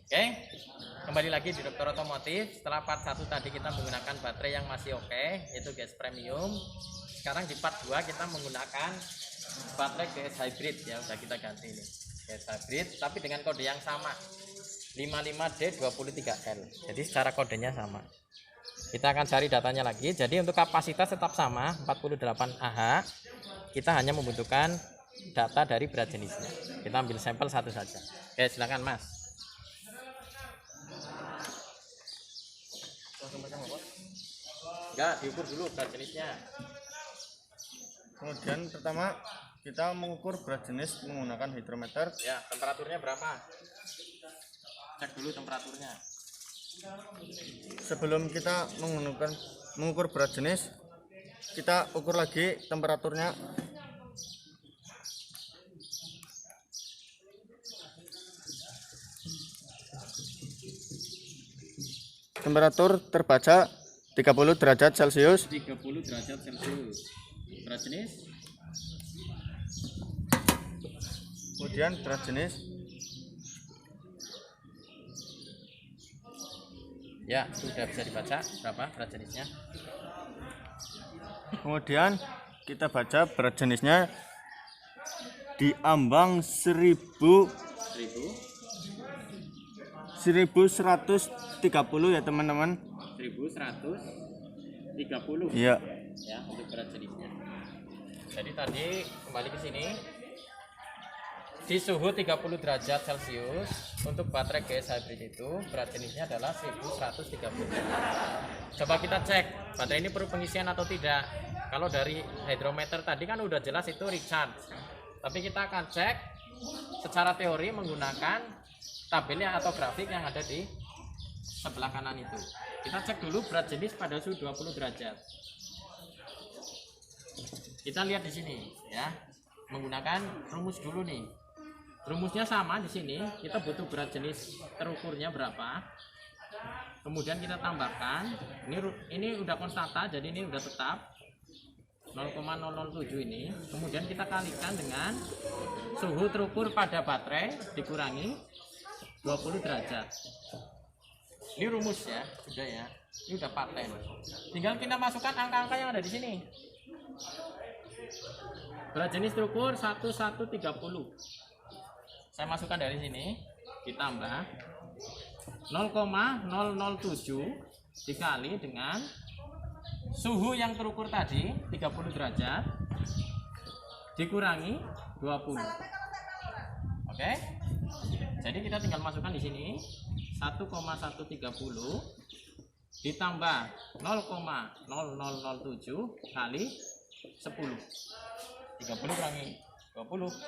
Oke, kembali lagi di Dokter Otomotif. Setelah part 1 tadi kita menggunakan baterai yang masih oke, yaitu gas premium. Sekarang di part 2 kita menggunakan baterai gas hybrid, ya udah kita ganti ini gas hybrid, tapi dengan kode yang sama 55D23L. Jadi secara kodenya sama. Kita akan cari datanya lagi. Jadi untuk kapasitas tetap sama 48 Ah. Kita hanya membutuhkan data dari berat jenisnya. Kita ambil sampel satu saja. Oke, silakan Mas. Enggak, diukur dulu berat jenisnya. Kemudian pertama kita mengukur berat jenis menggunakan hidrometer. Ya, temperaturnya berapa? Cek dulu temperaturnya. Sebelum kita mengukur berat jenis, kita ukur lagi temperaturnya. Temperatur terbaca 30 derajat Celcius. 30 derajat Celcius. Berat jenis? Kemudian berat jenis. Ya, sudah bisa dibaca berapa berat jenisnya. Kemudian kita baca berat jenisnya di ambang 1130 ya teman-teman. 1130. Iya. Ya, untuk berat jenisnya. Jadi tadi kembali ke sini di suhu 30 derajat Celcius untuk baterai gas hybrid itu berat jenisnya adalah 1130. Coba kita cek baterai ini perlu pengisian atau tidak. Kalau dari hidrometer tadi kan udah jelas itu recharge, tapi kita akan cek secara teori menggunakan tabelnya atau grafik yang ada di sebelah kanan itu. Kita cek dulu berat jenis pada suhu 20 derajat. Kita lihat di sini ya, menggunakan rumus dulu nih. Rumusnya sama di sini. Kita butuh berat jenis terukurnya berapa. Kemudian kita tambahkan. Ini udah konstanta, jadi ini udah tetap 0,007 ini. Kemudian kita kalikan dengan suhu terukur pada baterai dikurangi 20 derajat. Ini rumus ya, sudah ya. Ini udah paten. Tinggal kita masukkan angka-angka yang ada di sini. Berat jenis terukur 1130. Saya masukkan dari sini, ditambah 0,007 dikali dengan suhu yang terukur tadi 30 derajat dikurangi 20. Oke. Jadi kita tinggal masukkan di sini 1,130 ditambah 0,0007 kali 10. 30 kurangi 20, 10.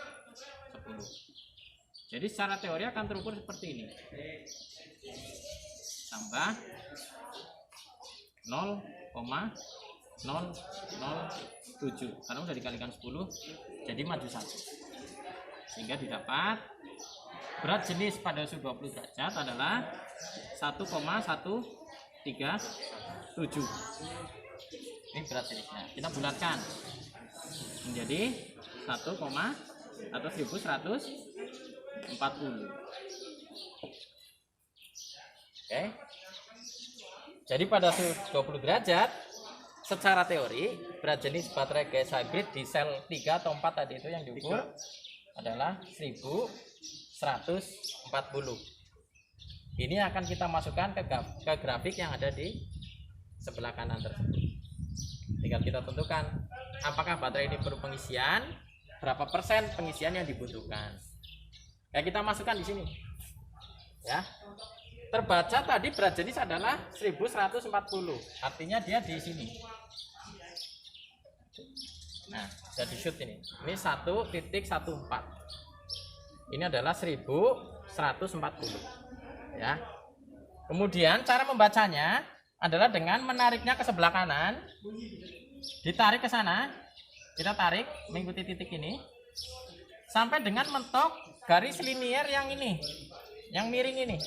Jadi secara teori akan terukur seperti ini. Tambah 0,007 karena sudah dikalikan 10, jadi maju 1. Sehingga didapat berat jenis pada suhu 20 derajat adalah 1,137. Ini berat jenisnya. Kita bulatkan menjadi 1140. Oke. Jadi pada suhu 20 derajat secara teori berat jenis baterai gas hybrid di sel 3 atau 4 tadi itu yang diukur adalah 1140. Ini akan kita masukkan ke grafik yang ada di sebelah kanan tersebut. Tinggal kita tentukan apakah baterai ini perlu pengisian, berapa persen pengisian yang dibutuhkan. Kayak kita masukkan di sini. Ya. Terbaca tadi berat jenis adalah 1140. Artinya dia di sini. Nah, sudah di shoot ini. Ini 1.14. Ini adalah 1140. Ya. Kemudian cara membacanya adalah dengan menariknya ke sebelah kanan. Ditarik ke sana. Kita tarik mengikuti titik ini sampai dengan mentok garis linier yang ini, yang miring ini.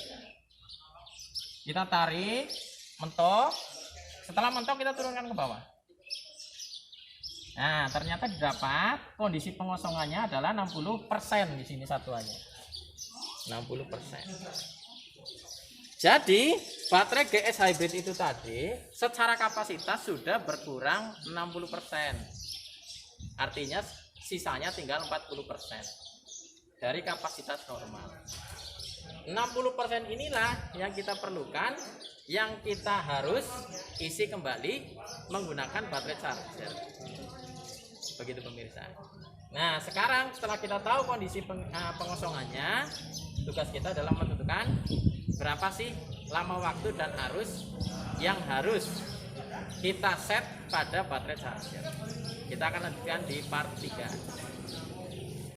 Kita tarik, mentok. Setelah mentok kita turunkan ke bawah. Nah, ternyata didapat kondisi pengosongannya adalah 60% di sini satuannya. 60%. Jadi baterai GS hybrid itu tadi secara kapasitas sudah berkurang 60%. Artinya sisanya tinggal 40% dari kapasitas normal. 60% inilah yang kita perlukan, yang kita harus isi kembali menggunakan baterai charger. Begitu pemirsa. Nah, sekarang setelah kita tahu kondisi pengosongannya, tugas kita adalah menentukan berapa sih lama waktu dan arus yang harus kita set pada baterai charger. Kita akan lanjutkan di part 3.